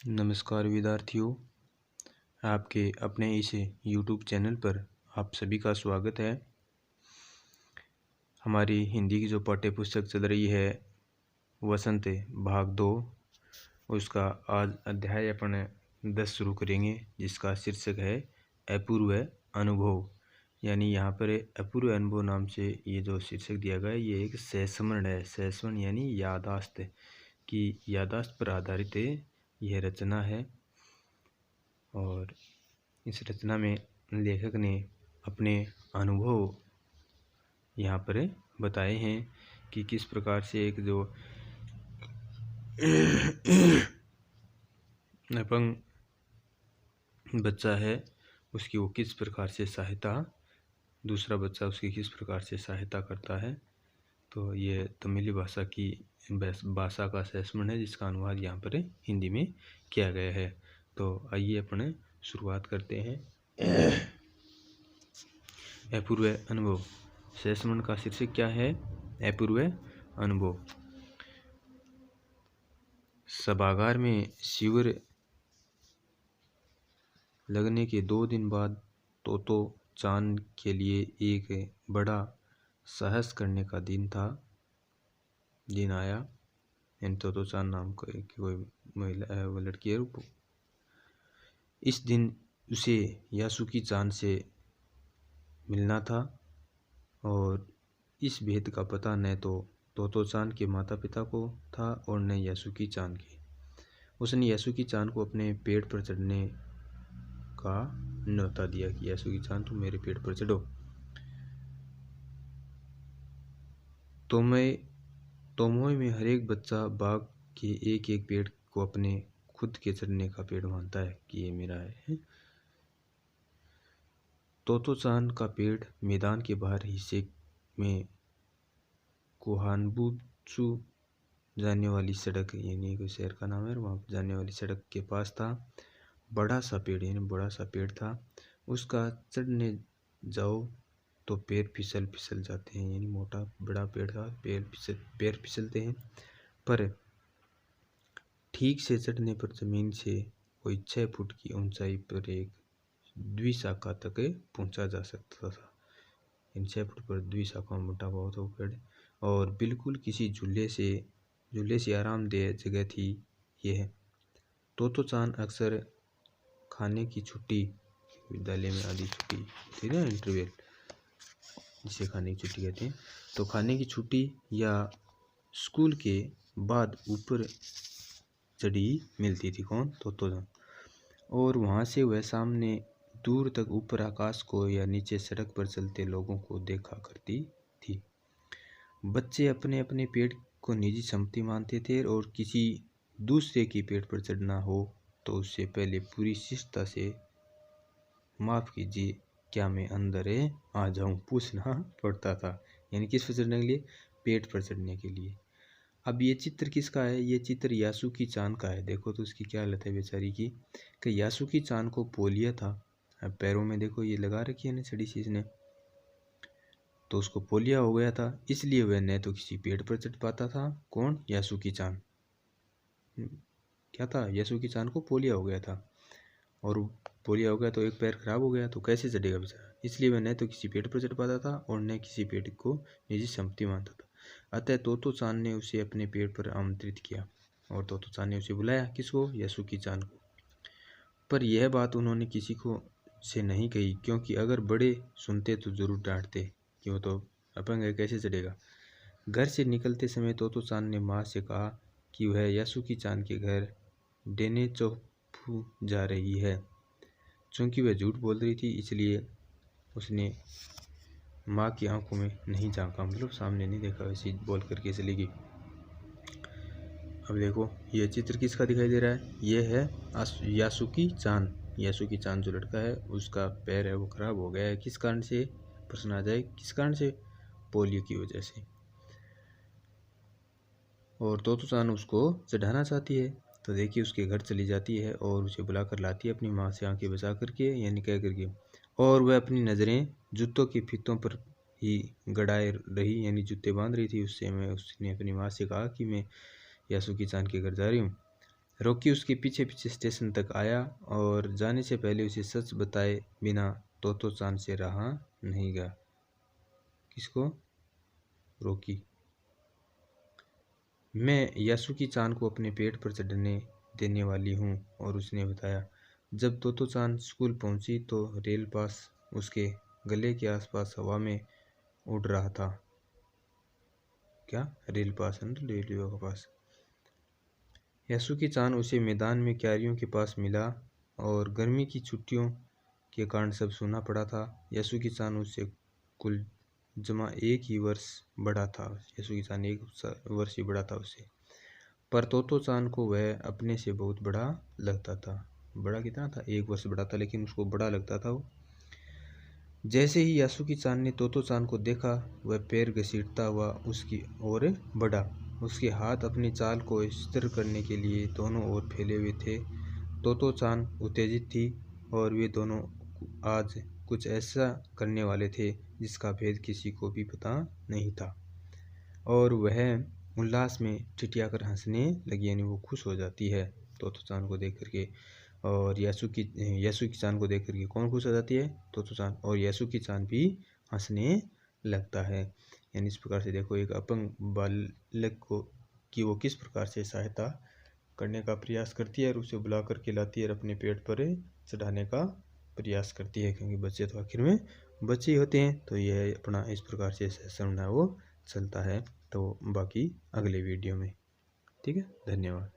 नमस्कार विद्यार्थियों, आपके अपने इस YouTube चैनल पर आप सभी का स्वागत है। हमारी हिंदी की जो पाठ्य पुस्तक चल रही है वसंत भाग 2, उसका आज अध्याय अपन 10 शुरू करेंगे, जिसका शीर्षक है अपूर्व अनुभव। यानी यहाँ पर अपूर्व अनुभव नाम से ये जो शीर्षक दिया गया है, ये एक सहस्मरण है। सहस्मरण यानी यादाश्त की यादाश्त पर आधारित यह रचना है। और इस रचना में लेखक ने अपने अनुभव यहाँ पर बताए हैं कि किस प्रकार से एक जो अपंग बच्चा है उसकी वो किस प्रकार से दूसरा बच्चा उसकी किस प्रकार से सहायता करता है। तो ये तमिली भाषा का सहस्मरण है, जिसका अनुवाद यहाँ पर हिंदी में किया गया है। तो आइए अपने शुरुआत करते हैं। अपूर्व अनुभव। सहस्मरण का शीर्षक क्या है? अपूर्व अनुभव। सभागार में शिविर लगने के 2 दिन बाद तोतो चान के लिए एक बड़ा साहस करने का दिन आया। तोतो चान नाम की कोई महिला है, वो लड़की है। इस दिन उसे यासुकी चान से मिलना था और इस भेद का पता न तो तोतो चान के माता पिता को था और न यासुकी चान के। उसने यासुकी चान को अपने पेड़ पर चढ़ने का न्योता दिया कि यासुकी चान तुम मेरे पेड़ पर चढ़ो। तोमोई में हर एक बच्चा बाग के एक एक पेड़ को अपने खुद के चढ़ने का पेड़ मानता है कि ये मेरा है। तोतो चान का पेड़ मैदान के बाहर हिस्से में कोहानबुत्सु जाने वाली सड़क, यानी कोई शहर का नाम है, वहाँ जाने वाली सड़क के पास था। बड़ा सा पेड़ था। उसका चढ़ने जाओ तो पैर फिसल जाते हैं। यानी बड़ा पेड़ था, पैर फिसलते हैं। पर ठीक से चढ़ने पर जमीन से कोई 6 फुट की ऊंचाई पर एक द्विशाखा तक पहुंचा जा सकता था। इन 6 फुट पर द्विशाखा में बटा हुआ था वो पेड़, और बिल्कुल किसी झूले से आरामदेह जगह थी यह। तोतो चान अक्सर खाने की छुट्टी, विद्यालय में आधी छुट्टी थी ना, इंटरवल जिसे खाने की छुट्टी कहते हैं, तो खाने की छुट्टी या स्कूल के बाद ऊपर चढ़ी मिलती थी। कौन? तोतो चान। और वहाँ से वह सामने दूर तक ऊपर आकाश को या नीचे सड़क पर चलते लोगों को देखा करती थी। बच्चे अपने अपने पेड़ को निजी संपत्ति मानते थे और किसी दूसरे की पेड़ पर चढ़ना हो तो उससे पहले पूरी शिष्टता से माफ़ कीजिए, क्या मैं अंदर आ जाऊं, पूछना पड़ता था। यानी किस पर चढ़ने के लिए? पेड़ पर चढ़ने के लिए। अब ये चित्र किसका है? ये चित्र यासुकी चान का है। देखो तो उसकी क्या हालत है बेचारी की, कि यासुकी चान को पोलियो था। अब पैरों में देखो ये लगा रखी है ना छड़ी सी इसने, तो उसको पोलियो हो गया था, इसलिए वह न तो किसी पेड़ पर चढ़ पाता था। कौन? यासुकी चान। क्या था? यासुकी चान को पोलियो हो गया था, और पोलियो हो गया तो एक पैर खराब हो गया, तो कैसे चढ़ेगा बेचारा। इसलिए वह न तो किसी पेड़ पर चढ़ पाता था और न किसी पेड़ को निजी संपत्ति मानता था। अतः तोतो चान ने उसे अपने पेड़ पर आमंत्रित किया और तोतो चान ने उसे बुलाया। किसको? यासुकी चान को। पर यह बात उन्होंने किसी को से नहीं कही, क्योंकि अगर बड़े सुनते तो जरूर डांटते कि वो तो अपंग है, कैसे चढ़ेगा। घर से निकलते समय तोतो चान ने माँ से कहा कि वह यासुकी चान के घर डेनेचोफू जा रही है। चूँकि वह झूठ बोल रही थी, इसलिए उसने माँ की आंखों में नहीं झांका, मतलब सामने नहीं देखा, वैसे बोल करके चली गई। अब देखो ये चित्र किसका दिखाई दे रहा है? ये है यासुकी चान। यासुकी चान जो लड़का है उसका पैर है वो खराब हो गया है। किस कारण से? प्रश्न आ जाए, किस कारण से? पोलियो की वजह से। और तोतो चान उसको चढ़ाना चाहती है, तो देखिए उसके घर चली जाती है और उसे बुला कर लाती है अपनी माँ से आंखें बचा करके, यानी कह करके, और वह अपनी नज़रें जूतों के फीतों पर ही गड़ाए रही, यानी जूते बांध रही थी। उसने अपनी माँ से कहा कि मैं यासुकी चान के घर जा रही हूँ। रॉकी उसके पीछे पीछे स्टेशन तक आया और जाने से पहले उसे सच बताए बिना तोतो चान से रहा नहीं गया। किसको? रॉकी। मैं यासुकी चान को अपने पेट पर चढ़ने देने वाली हूँ। और उसने बताया। जब तोतो चान स्कूल पहुंची तो रेल पास उसके गले के आसपास हवा में उड़ रहा था। क्या? रेल पास है ना, रेलवे के पास। यासुकी चान उसे मैदान में क्यारियों के पास मिला और गर्मी की छुट्टियों के कारण सब सुना पड़ा था। यासुकी चान उससे कुल जमा 1 ही वर्ष बड़ा था। यासुकी चान 1 वर्ष ही बड़ा था उससे। पर तोतो चान को वह अपने से बहुत बड़ा लगता था। बड़ा कितना था? 1 वर्ष बड़ा था, लेकिन उसको बड़ा लगता था वो। जैसे ही यासुकी चान ने तोतो चान को देखा, वह पैर घसीटता हुआ उसकी ओर बढ़ा। उसके हाथ अपनी चाल को स्थिर करने के लिए दोनों ओर फैले हुए थे। तोतो चान उत्तेजित थी और वे दोनों आज कुछ ऐसा करने वाले थे जिसका भेद किसी को भी पता नहीं था। और वह उल्लास में ठिठियाकर हंसने लगी, यानी वो खुश हो जाती है तोतो चान को देख करके। और यासुकी चान को देख करके कौन खुश हो जाती है? तोतो चान। और यासुकी चान भी हंसने लगता है। यानी इस प्रकार से देखो, एक अपंग बालक को कि वो किस प्रकार से सहायता करने का प्रयास करती है और उसे बुला करके लाती है और अपने पेट पर चढ़ाने का प्रयास करती है, क्योंकि बच्चे तो आखिर में बच्चे ही होते हैं। तो यह अपना इस प्रकार से सेशन है वो चलता है। तो बाकी अगले वीडियो में। ठीक है, धन्यवाद।